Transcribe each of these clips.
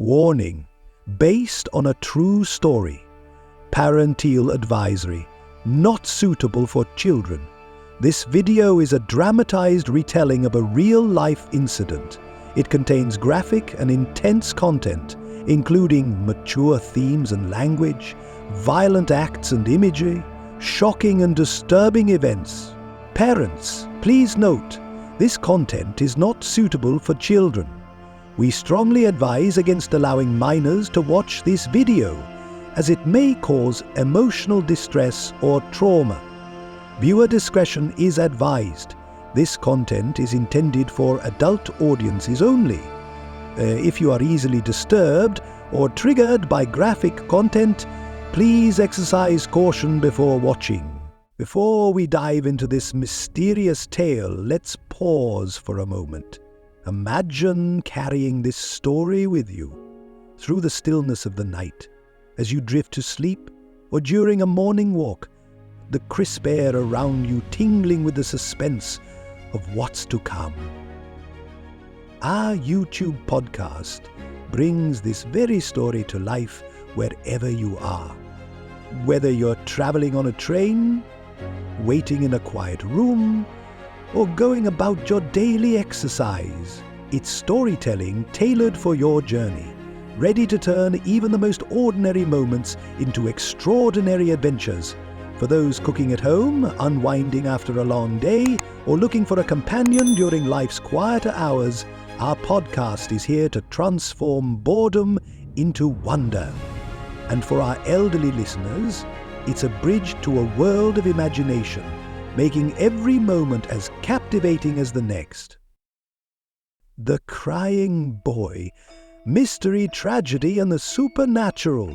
Warning: based on a true story. Parental advisory. Not suitable for children. This video is a dramatized retelling of a real-life incident. It contains graphic and intense content, including mature themes and language, violent acts and imagery, shocking and disturbing events. Parents, please note, this content is not suitable for children. We strongly advise against allowing minors to watch this video, as it may cause emotional distress or trauma. Viewer discretion is advised. This content is intended for adult audiences only. If you are easily disturbed or triggered by graphic content, please exercise caution before watching. Before we dive into this mysterious tale, let's pause for a moment. Imagine carrying this story with you through the stillness of the night, as you drift to sleep or during a morning walk, the crisp air around you tingling with the suspense of what's to come. Our YouTube podcast brings this very story to life wherever you are. Whether you're traveling on a train, waiting in a quiet room, or going about your daily exercise, it's storytelling tailored for your journey, ready to turn even the most ordinary moments into extraordinary adventures. For those cooking at home, unwinding after a long day, or looking for a companion during life's quieter hours, our podcast is here to transform boredom into wonder. And for our elderly listeners, it's a bridge to a world of imagination, making every moment as captivating as the next. The Crying Boy. Mystery, tragedy, and the supernatural.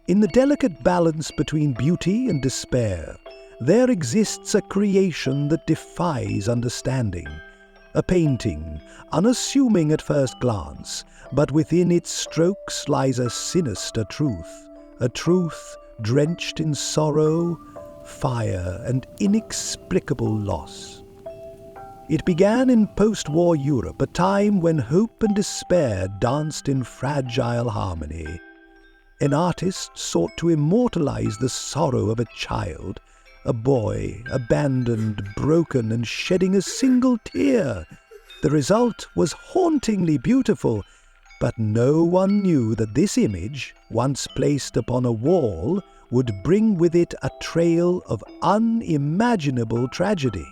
In the delicate balance between beauty and despair, there exists a creation that defies understanding. A painting, unassuming at first glance, but within its strokes lies a sinister truth. A truth drenched in sorrow, fire, and inexplicable loss. It began in post-war Europe, a time when hope and despair danced in fragile harmony. An artist sought to immortalize the sorrow of a child, a boy, abandoned, broken, and shedding a single tear. The result was hauntingly beautiful, but no one knew that this image, once placed upon a wall, would bring with it a trail of unimaginable tragedy.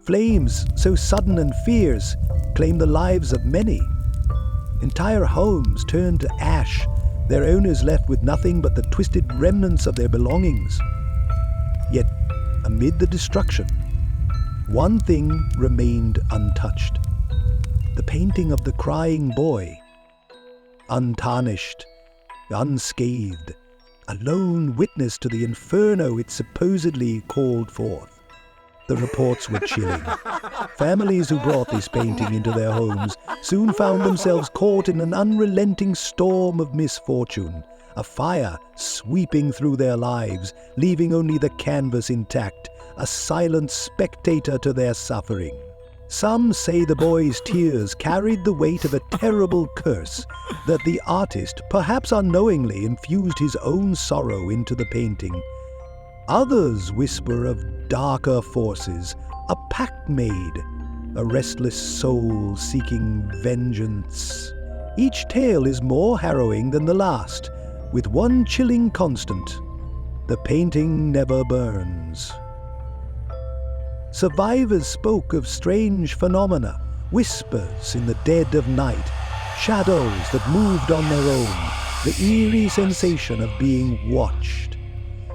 Flames so sudden and fierce claimed the lives of many. Entire homes turned to ash, their owners left with nothing but the twisted remnants of their belongings. Yet, amid the destruction, one thing remained untouched. The painting of the crying boy. Untarnished, unscathed, a lone witness to the inferno it supposedly called forth. The reports were chilling. Families who brought this painting into their homes soon found themselves caught in an unrelenting storm of misfortune, a fire sweeping through their lives, leaving only the canvas intact, a silent spectator to their suffering. Some say the boy's tears carried the weight of a terrible curse, that the artist, perhaps unknowingly, infused his own sorrow into the painting. Others whisper of darker forces, a pact made, a restless soul seeking vengeance. Each tale is more harrowing than the last, with one chilling constant: the painting never burns. Survivors spoke of strange phenomena, whispers in the dead of night, shadows that moved on their own, the eerie sensation of being watched.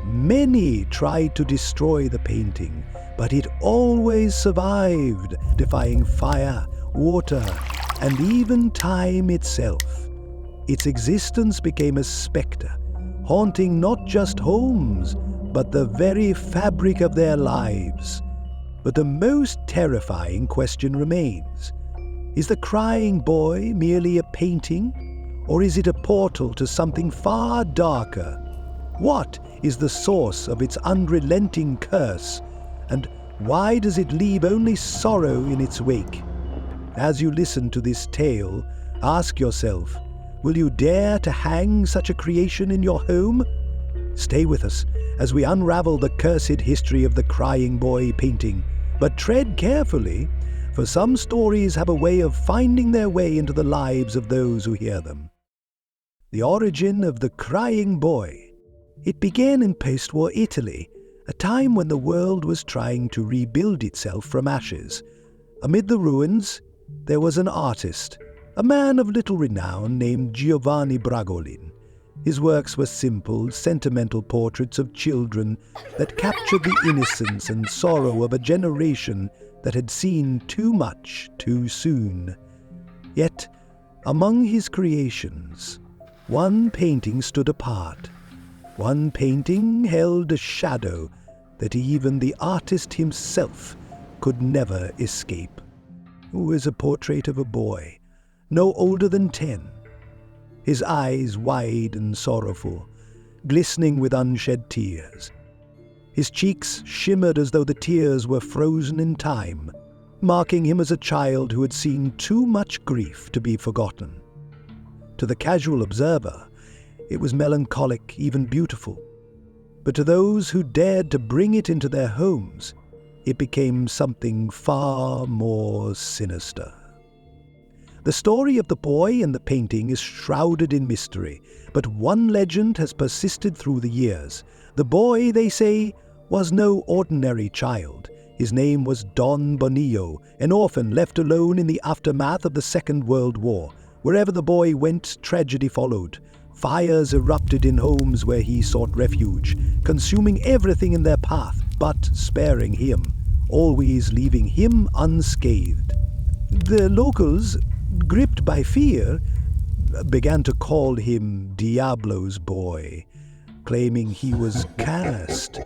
Many tried to destroy the painting, but it always survived, defying fire, water, and even time itself. Its existence became a specter, haunting not just homes, but the very fabric of their lives. But the most terrifying question remains: is the crying boy merely a painting, or is it a portal to something far darker? What is the source of its unrelenting curse, and why does it leave only sorrow in its wake? As you listen to this tale, ask yourself, Will you dare to hang such a creation in your home? Stay with us as we unravel the cursed history of the Crying Boy painting. But tread carefully, for some stories have a way of finding their way into the lives of those who hear them. The origin of the Crying Boy. It began in post-war Italy, a time when the world was trying to rebuild itself from ashes. Amid the ruins, there was an artist, a man of little renown named Giovanni Bragolin. His works were simple, sentimental portraits of children that captured the innocence and sorrow of a generation that had seen too much too soon. Yet, among his creations, one painting stood apart. One painting held a shadow that even the artist himself could never escape. It was a portrait of a boy, no older than 10. His eyes wide and sorrowful, glistening with unshed tears. His cheeks shimmered as though the tears were frozen in time, marking him as a child who had seen too much grief to be forgotten. To the casual observer, it was melancholic, even beautiful. But to those who dared to bring it into their homes, it became something far more sinister. The story of the boy and the painting is shrouded in mystery, but one legend has persisted through the years. The boy, they say, was no ordinary child. His name was Don Bonillo, an orphan left alone in the aftermath of the Second World War. Wherever the boy went, tragedy followed. Fires erupted in homes where he sought refuge, consuming everything in their path, but sparing him, always leaving him unscathed. The locals, gripped by fear, began to call him Diablo's boy, claiming he was cursed,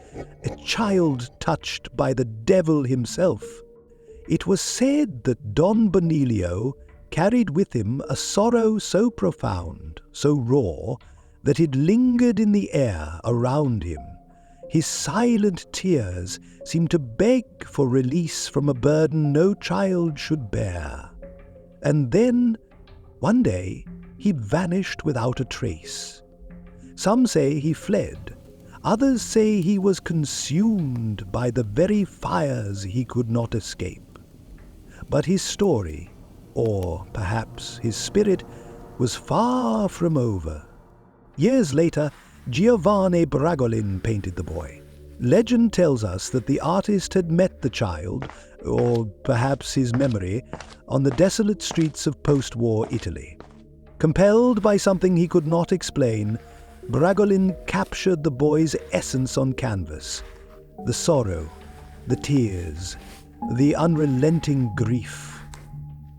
a child touched by the devil himself. It was said that Don Bonillo carried with him a sorrow so profound, so raw, that it lingered in the air around him. His silent tears seemed to beg for release from a burden no child should bear. And then, one day, he vanished without a trace. Some say he fled. Others say he was consumed by the very fires he could not escape. But his story, or perhaps his spirit, was far from over. Years later, Giovanni Bragolin painted the boy. Legend tells us that the artist had met the child, or perhaps his memory, on the desolate streets of post-war Italy. Compelled by something he could not explain, Bragolin captured the boy's essence on canvas. The sorrow, the tears, the unrelenting grief.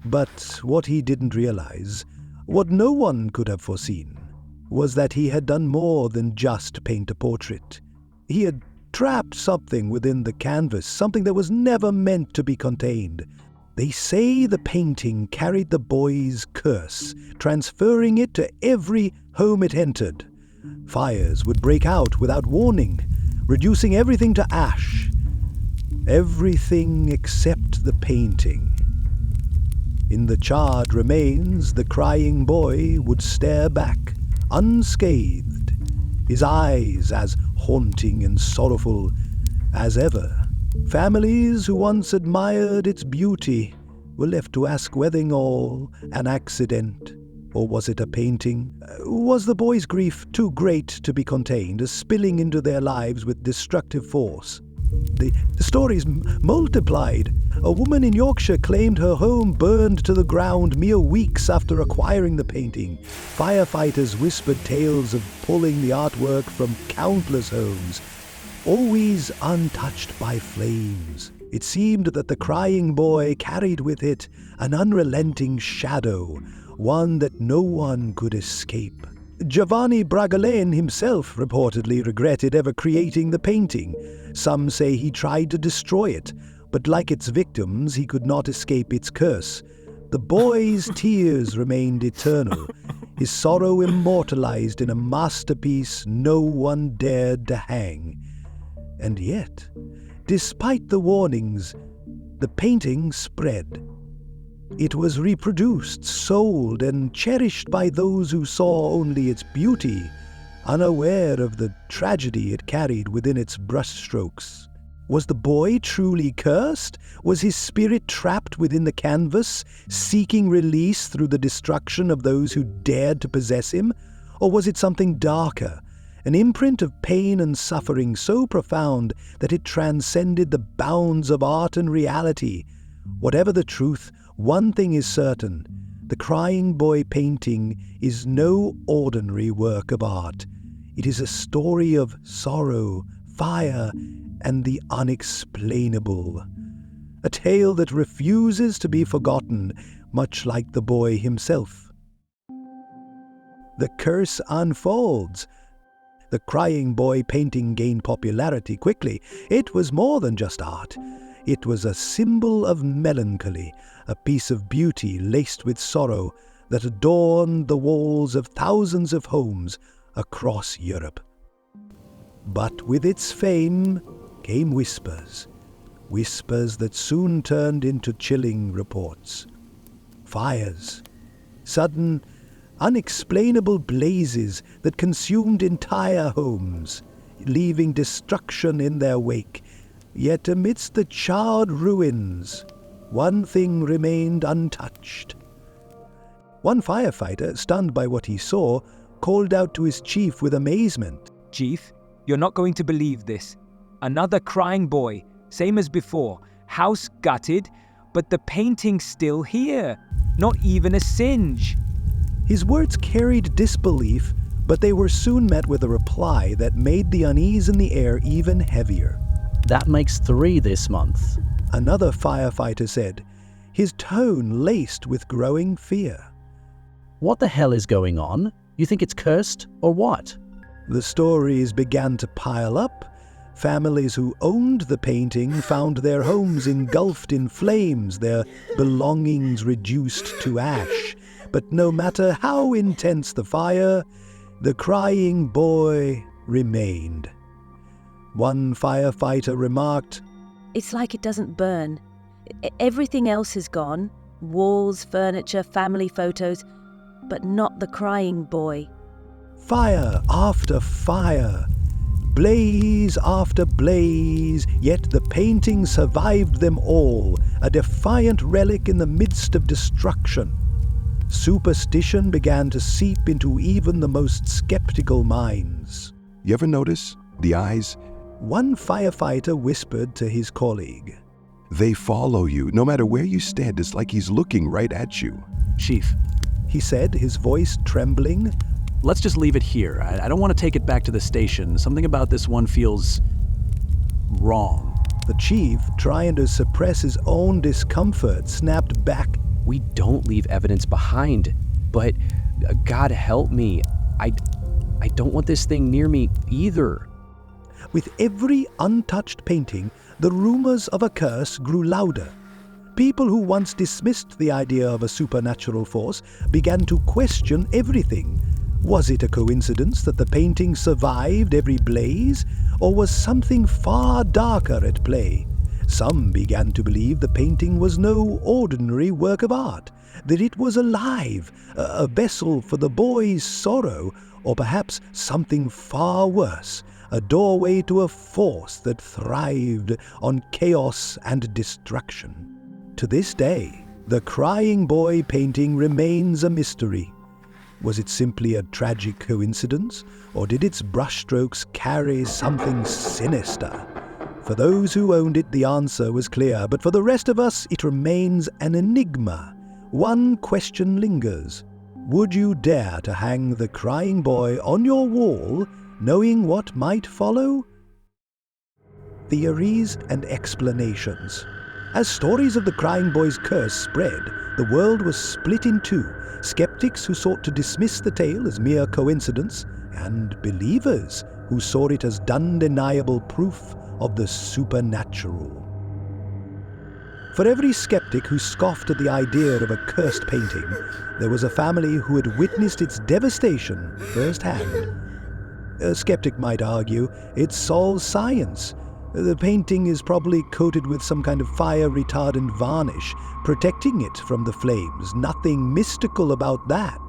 But what he didn't realize, what no one could have foreseen, was that he had done more than just paint a portrait. He had trapped something within the canvas, something that was never meant to be contained. They say the painting carried the boy's curse, transferring it to every home it entered. Fires would break out without warning, reducing everything to ash. Everything except the painting. In the charred remains, the crying boy would stare back, unscathed, his eyes as haunting and sorrowful as ever. Families who once admired its beauty were left to ask whether all an accident, or was it a painting? Was the boy's grief too great to be contained, spilling into their lives with destructive force? The stories multiplied. A woman in Yorkshire claimed her home burned to the ground mere weeks after acquiring the painting. Firefighters whispered tales of pulling the artwork from countless homes, always untouched by flames. It seemed that the crying boy carried with it an unrelenting shadow, one that no one could escape. Giovanni Bragolin himself reportedly regretted ever creating the painting. Some say he tried to destroy it, but like its victims, he could not escape its curse. The boy's tears remained eternal, his sorrow immortalized in a masterpiece no one dared to hang. And yet, despite the warnings, the painting spread. It was reproduced, sold, and cherished by those who saw only its beauty, unaware of the tragedy it carried within its brushstrokes. Was the boy truly cursed? Was his spirit trapped within the canvas, seeking release through the destruction of those who dared to possess him? Or was it something darker, an imprint of pain and suffering so profound that it transcended the bounds of art and reality? Whatever the truth, one thing is certain: the Crying Boy painting is no ordinary work of art. It is a story of sorrow, fire, and the unexplainable. A tale that refuses to be forgotten, much like the boy himself. The curse unfolds. The Crying Boy painting gained popularity quickly. It was more than just art. It was a symbol of melancholy, a piece of beauty laced with sorrow that adorned the walls of thousands of homes across Europe. But with its fame came whispers that soon turned into chilling reports. Fires, sudden, unexplainable blazes that consumed entire homes, leaving destruction in their wake. Yet amidst the charred ruins, one thing remained untouched. One firefighter, stunned by what he saw, called out to his chief with amazement. "Chief, you're not going to believe this. Another crying boy, same as before, house gutted, but the painting's still here. Not even a singe." His words carried disbelief, but they were soon met with a reply that made the unease in the air even heavier. "That makes 3 this month," another firefighter said, his tone laced with growing fear. "What the hell is going on? You think it's cursed, or what?" The stories began to pile up. Families who owned the painting found their homes engulfed in flames, their belongings reduced to ash. But no matter how intense the fire, the Crying Boy remained. One firefighter remarked, "It's like it doesn't burn. Everything else is gone. Walls, furniture, family photos, but not the Crying Boy." Fire after fire, blaze after blaze, yet the painting survived them all, a defiant relic in the midst of destruction. Superstition began to seep into even the most skeptical minds. "You ever notice the eyes? One firefighter whispered to his colleague. They follow you. No matter where you stand, it's like he's looking right at you." "Chief," he said, his voice trembling. "let's just leave it here. I don't want to take it back to the station. Something about this one feels wrong." The chief, trying to suppress his own discomfort, snapped back. "We don't leave evidence behind, but God help me, I don't want this thing near me either." With every untouched painting, the rumors of a curse grew louder. People who once dismissed the idea of a supernatural force began to question everything. Was it a coincidence that the painting survived every blaze, or was something far darker at play? Some began to believe the painting was no ordinary work of art, that it was alive, a vessel for the boy's sorrow, or perhaps something far worse, a doorway to a force that thrived on chaos and destruction. To this day, the Crying Boy painting remains a mystery. Was it simply a tragic coincidence, or did its brushstrokes carry something sinister? For those who owned it, the answer was clear, but for the rest of us, it remains an enigma. One question lingers. Would you dare to hang the Crying Boy on your wall, knowing what might follow? Theories and explanations. As stories of the Crying Boy's curse spread, the world was split in two: skeptics who sought to dismiss the tale as mere coincidence, and believers who saw it as undeniable proof of the supernatural. For every skeptic who scoffed at the idea of a cursed painting, there was a family who had witnessed its devastation firsthand. A skeptic might argue it solves science, The painting is probably coated with some kind of fire-retardant varnish, protecting it from the flames. Nothing mystical about that.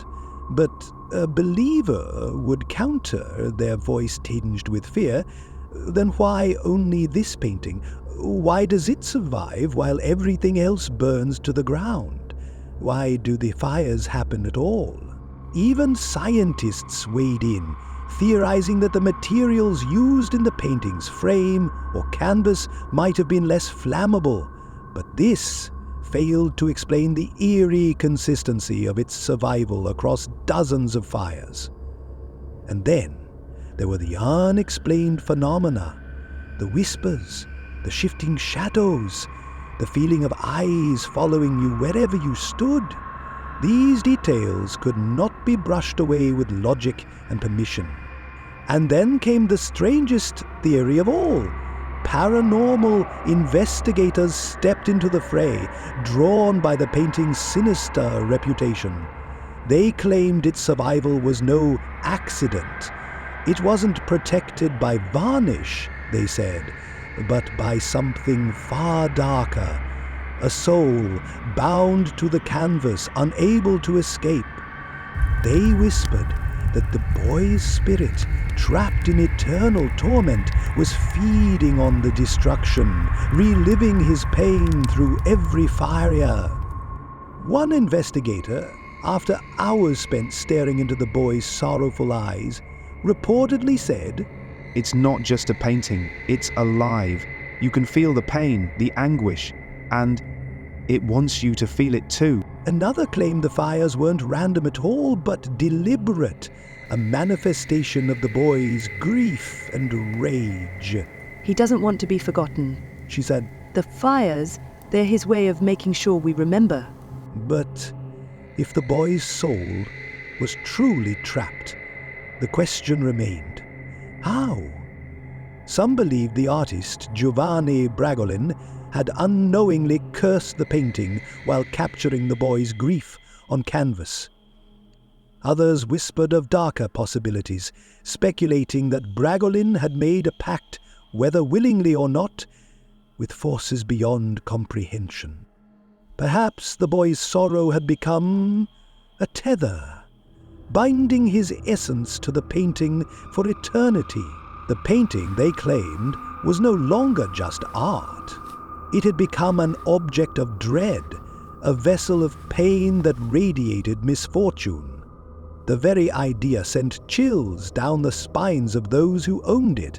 But a believer would counter, their voice tinged with fear. Then why only this painting? Why does it survive while everything else burns to the ground? Why do the fires happen at all? Even scientists weighed in, theorizing that the materials used in the painting's frame or canvas might have been less flammable, but this failed to explain the eerie consistency of its survival across dozens of fires. And then there were the unexplained phenomena, the whispers, the shifting shadows, the feeling of eyes following you wherever you stood. These details could not be brushed away with logic and permission. And then came the strangest theory of all. Paranormal investigators stepped into the fray, drawn by the painting's sinister reputation. They claimed its survival was no accident. It wasn't protected by varnish, they said, but by something far darker. A soul bound to the canvas, unable to escape. They whispered that the boy's spirit, trapped in eternal torment, was feeding on the destruction, reliving his pain through every fire. One investigator, after hours spent staring into the boy's sorrowful eyes, reportedly said, "It's not just a painting, it's alive. You can feel the pain, the anguish, and it wants you to feel it too." Another claimed the fires weren't random at all, but deliberate, a manifestation of the boy's grief and rage. "He doesn't want to be forgotten," she said. "The fires, they're his way of making sure we remember." But if the boy's soul was truly trapped, the question remained, how? Some believed the artist, Giovanni Bragolin, had unknowingly cursed the painting while capturing the boy's grief on canvas. Others whispered of darker possibilities, speculating that Bragolin had made a pact, whether willingly or not, with forces beyond comprehension. Perhaps the boy's sorrow had become a tether, binding his essence to the painting for eternity. The painting, they claimed, was no longer just art. It had become an object of dread, a vessel of pain that radiated misfortune. The very idea sent chills down the spines of those who owned it,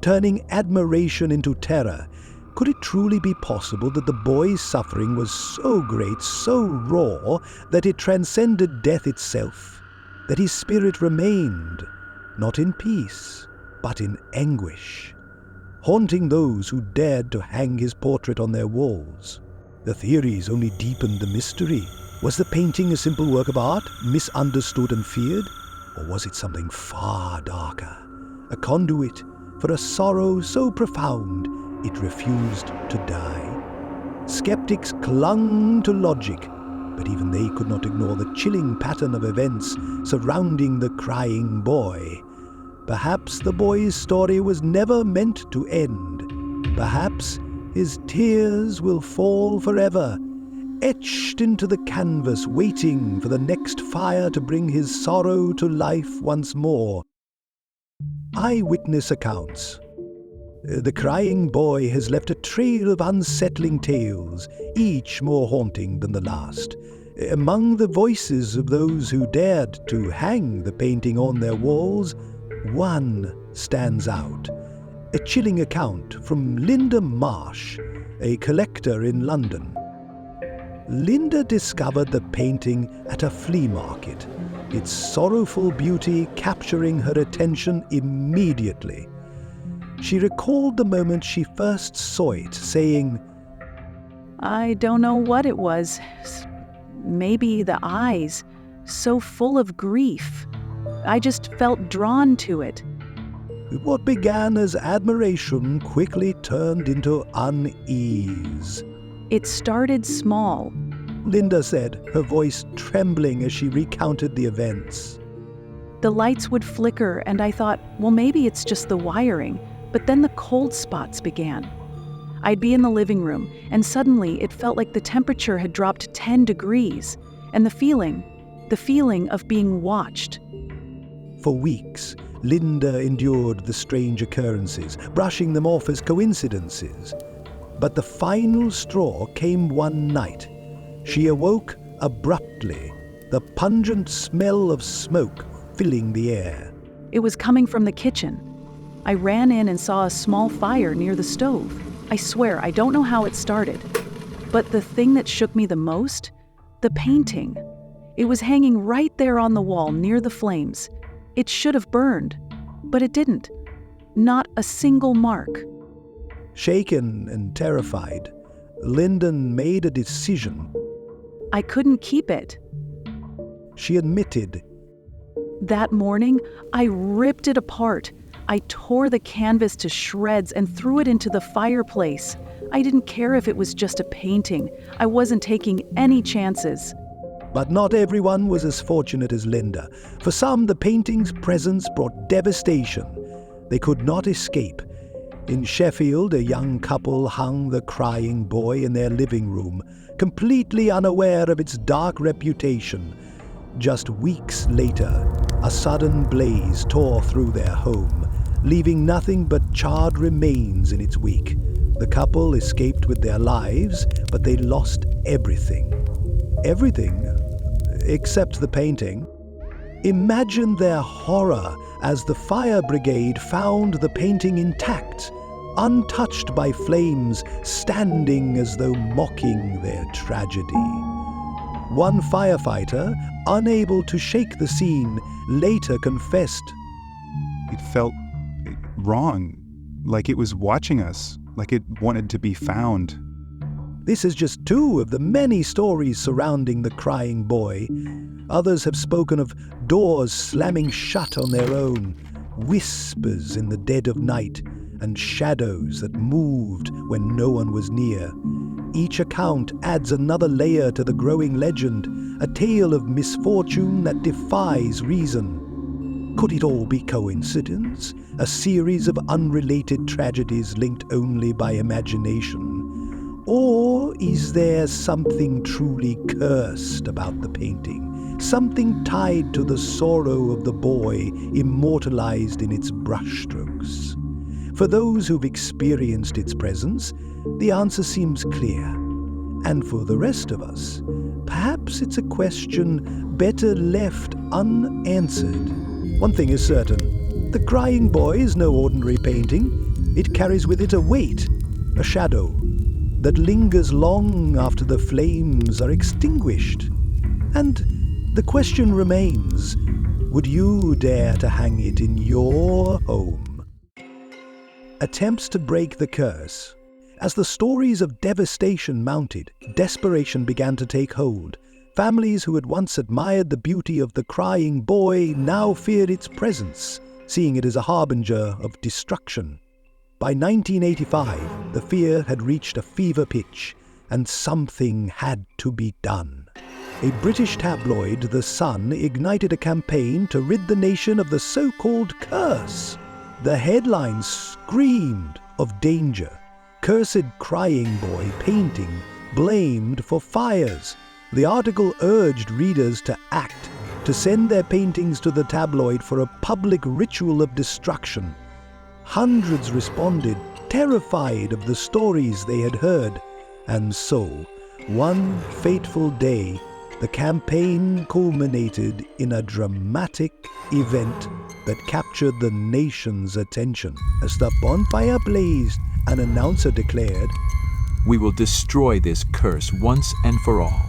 turning admiration into terror. Could it truly be possible that the boy's suffering was so great, so raw, that it transcended death itself? That his spirit remained, not in peace, but in anguish, haunting those who dared to hang his portrait on their walls? The theories only deepened the mystery. Was the painting a simple work of art, misunderstood and feared? Or was it something far darker, a conduit for a sorrow so profound it refused to die? Skeptics clung to logic, but even they could not ignore the chilling pattern of events surrounding the crying boy. Perhaps the boy's story was never meant to end. Perhaps his tears will fall forever, etched into the canvas, waiting for the next fire to bring his sorrow to life once more. Eyewitness accounts. The crying boy has left a trail of unsettling tales, each more haunting than the last. Among the voices of those who dared to hang the painting on their walls, one stands out. A chilling account from Linda Marsh, a collector in London. Linda discovered the painting at a flea market, its sorrowful beauty capturing her attention immediately. She recalled the moment she first saw it, saying, "I don't know what it was. Maybe the eyes, so full of grief. I just felt drawn to it." What began as admiration quickly turned into unease. "It started small," Linda said, her voice trembling as she recounted the events. "The lights would flicker and I thought, well, maybe it's just the wiring. But then the cold spots began. I'd be in the living room, and suddenly it felt like the temperature had dropped 10 degrees, and the feeling of being watched. For weeks, Linda endured the strange occurrences, brushing them off as coincidences. But the final straw came one night. She awoke abruptly, the pungent smell of smoke filling the air. It was coming from the kitchen. I ran in and saw a small fire near the stove. I swear, I don't know how it started. But the thing that shook me the most? The painting. It was hanging right there on the wall near the flames. It should have burned, but it didn't. Not a single mark. Shaken and terrified, Lyndon made a decision. I couldn't keep it. She admitted. That morning, I ripped it apart. I tore the canvas to shreds and threw it into the fireplace. I didn't care if it was just a painting. I wasn't taking any chances. But not everyone was as fortunate as Linda. For some, the painting's presence brought devastation. They could not escape. In Sheffield, a young couple hung the crying boy in their living room, completely unaware of its dark reputation. Just weeks later, a sudden blaze tore through their home, leaving nothing but charred remains in its wake. The couple escaped with their lives, but they lost everything. Everything, except the painting. Imagine their horror as the fire brigade found the painting intact, untouched by flames, standing as though mocking their tragedy. One firefighter, unable to shake the scene, later confessed. It felt wrong, like it was watching us, like it wanted to be found. This is just two of the many stories surrounding the crying boy. Others have spoken of doors slamming shut on their own, whispers in the dead of night, and shadows that moved when no one was near. Each account adds another layer to the growing legend, a tale of misfortune that defies reason. Could it all be coincidence? A series of unrelated tragedies linked only by imagination? Or is there something truly cursed about the painting? Something tied to the sorrow of the boy, immortalized in its brushstrokes? For those who've experienced its presence, the answer seems clear. And for the rest of us, perhaps it's a question better left unanswered. One thing is certain, the crying boy is no ordinary painting. It carries with it a weight, a shadow, that lingers long after the flames are extinguished. And the question remains, would you dare to hang it in your home? Attempts to break the curse. As the stories of devastation mounted, desperation began to take hold. Families who had once admired the beauty of the crying boy now feared its presence, seeing it as a harbinger of destruction. By 1985, the fear had reached a fever pitch, and something had to be done. A British tabloid, The Sun, ignited a campaign to rid the nation of the so-called curse. The headlines screamed of danger. Cursed crying boy painting blamed for fires. The article urged readers to act, to send their paintings to the tabloid for a public ritual of destruction. Hundreds responded, terrified of the stories they had heard. And so, one fateful day, the campaign culminated in a dramatic event that captured the nation's attention. As the bonfire blazed, an announcer declared, "We will destroy this curse once and for all."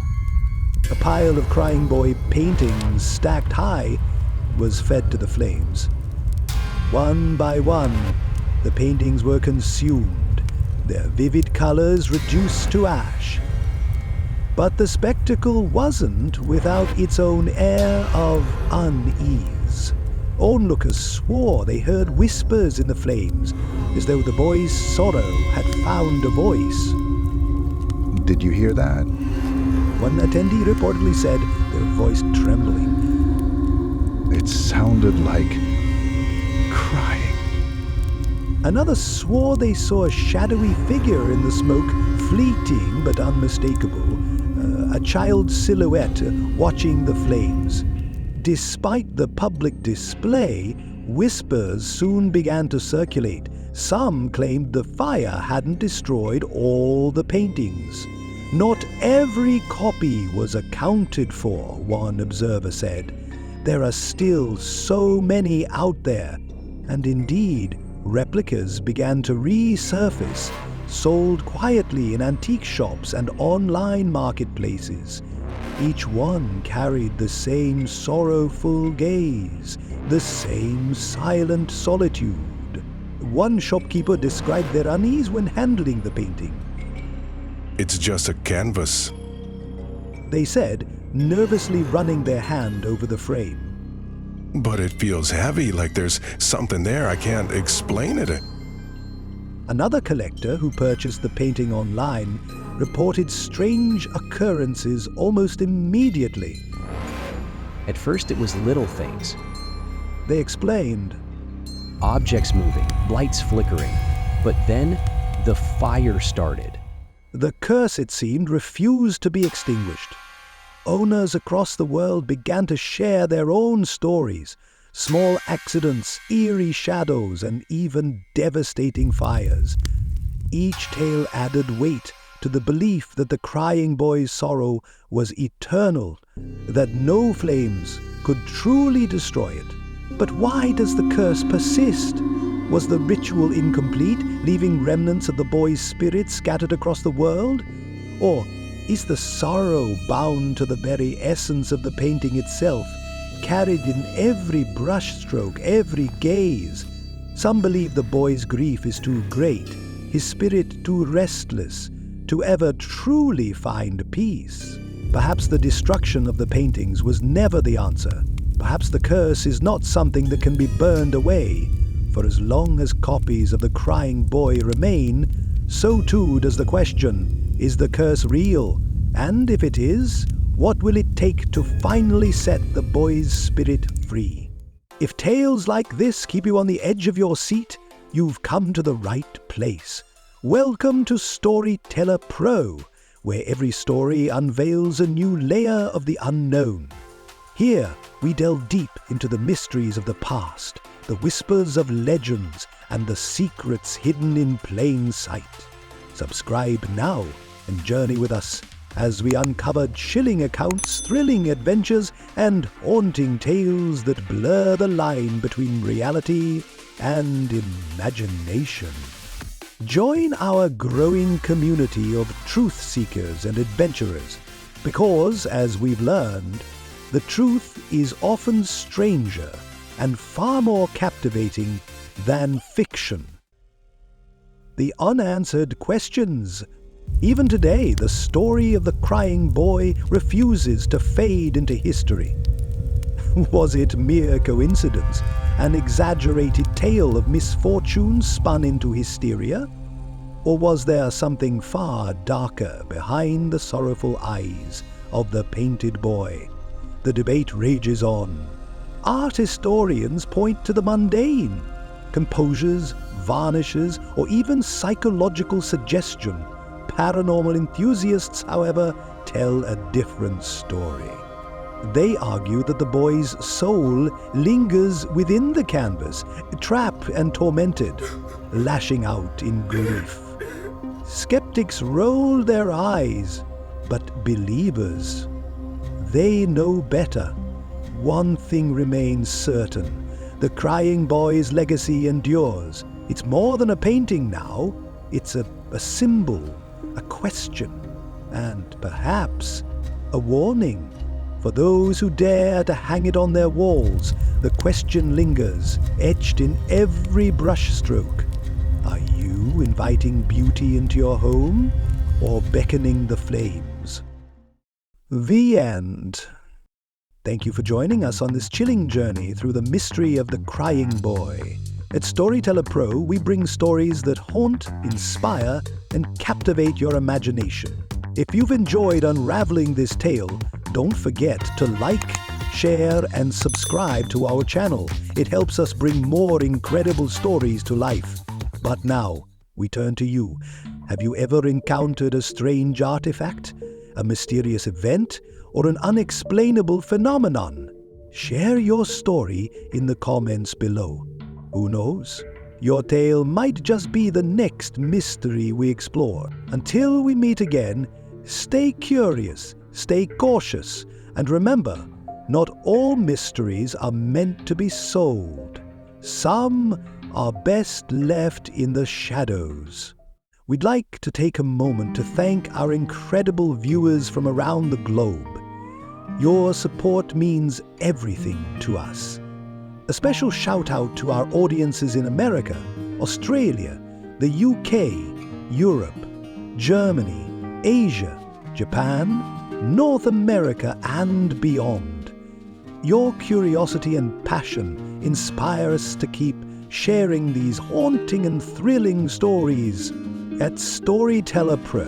A pile of crying boy paintings stacked high was fed to the flames. One by one, the paintings were consumed, their vivid colors reduced to ash. But the spectacle wasn't without its own air of unease. Onlookers swore they heard whispers in the flames, as though the boy's sorrow had found a voice. Did you hear that? One attendee reportedly said, their voice trembling. It sounded like crying. Another swore they saw a shadowy figure in the smoke, fleeting but unmistakable, a child's silhouette watching the flames. Despite the public display, whispers soon began to circulate. Some claimed the fire hadn't destroyed all the paintings. Not every copy was accounted for, one observer said. There are still so many out there, and indeed, replicas began to resurface, sold quietly in antique shops and online marketplaces. Each one carried the same sorrowful gaze, the same silent solitude. One shopkeeper described their unease when handling the painting. It's just a canvas. They said, nervously running their hand over the frame. But it feels heavy, like there's something there. I can't explain it. Another collector who purchased the painting online reported strange occurrences almost immediately. At first it was little things. They explained. Objects moving, lights flickering. But then the fire started. The curse, it seemed, refused to be extinguished. Owners across the world began to share their own stories, small accidents, eerie shadows, and even devastating fires. Each tale added weight to the belief that the crying boy's sorrow was eternal, that no flames could truly destroy it. But why does the curse persist? Was the ritual incomplete, leaving remnants of the boy's spirit scattered across the world? Or is the sorrow bound to the very essence of the painting itself, carried in every brushstroke, every gaze? Some believe the boy's grief is too great, his spirit too restless, to ever truly find peace. Perhaps the destruction of the paintings was never the answer. Perhaps the curse is not something that can be burned away. For as long as copies of the crying boy remain, so too does the question, is the curse real? And if it is, what will it take to finally set the boy's spirit free? If tales like this keep you on the edge of your seat, you've come to the right place. Welcome to Storyteller Pro, where every story unveils a new layer of the unknown. Here, we delve deep into the mysteries of the past, the whispers of legends, and the secrets hidden in plain sight. Subscribe now and journey with us as we uncover chilling accounts, thrilling adventures, and haunting tales that blur the line between reality and imagination. Join our growing community of truth seekers and adventurers, because, as we've learned, the truth is often stranger and far more captivating than fiction. The unanswered questions. Even today, the story of the crying boy refuses to fade into history. Was it mere coincidence, an exaggerated tale of misfortune spun into hysteria? Or was there something far darker behind the sorrowful eyes of the painted boy? The debate rages on. Art historians point to the mundane, composures, varnishes, or even psychological suggestion. Paranormal enthusiasts, however, tell a different story. They argue that the boy's soul lingers within the canvas, trapped and tormented, lashing out in grief. Skeptics roll their eyes, but believers, they know better. One thing remains certain. The crying boy's legacy endures. It's more than a painting now. It's a symbol, a question, and perhaps a warning. For those who dare to hang it on their walls, the question lingers, etched in every brushstroke. Are you inviting beauty into your home, or beckoning the flames? The end. Thank you for joining us on this chilling journey through the mystery of the crying boy. At Storyteller Pro, we bring stories that haunt, inspire, and captivate your imagination. If you've enjoyed unraveling this tale, don't forget to like, share, and subscribe to our channel. It helps us bring more incredible stories to life. But now, we turn to you. Have you ever encountered a strange artifact, a mysterious event, or an unexplainable phenomenon? Share your story in the comments below. Who knows? Your tale might just be the next mystery we explore. Until we meet again, stay curious, stay cautious, and remember, not all mysteries are meant to be solved. Some are best left in the shadows. We'd like to take a moment to thank our incredible viewers from around the globe. Your support means everything to us. A special shout out to our audiences in America, Australia, the UK, Europe, Germany, Asia, Japan, North America, and beyond. Your curiosity and passion inspire us to keep sharing these haunting and thrilling stories. At Storyteller Pro,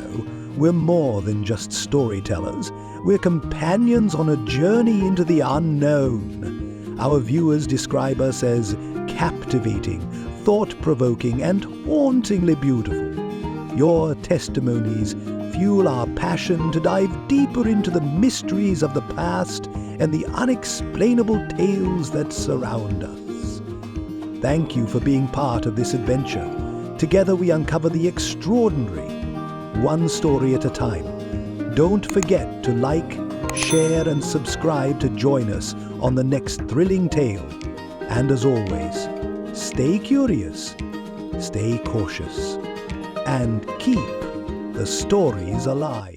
we're more than just storytellers. We're companions on a journey into the unknown. Our viewers describe us as captivating, thought-provoking, and hauntingly beautiful. Your testimonies fuel our passion to dive deeper into the mysteries of the past and the unexplainable tales that surround us. Thank you for being part of this adventure. Together we uncover the extraordinary, one story at a time. Don't forget to like, share, and subscribe to join us on the next thrilling tale. And as always, stay curious, stay cautious, and keep the stories alive.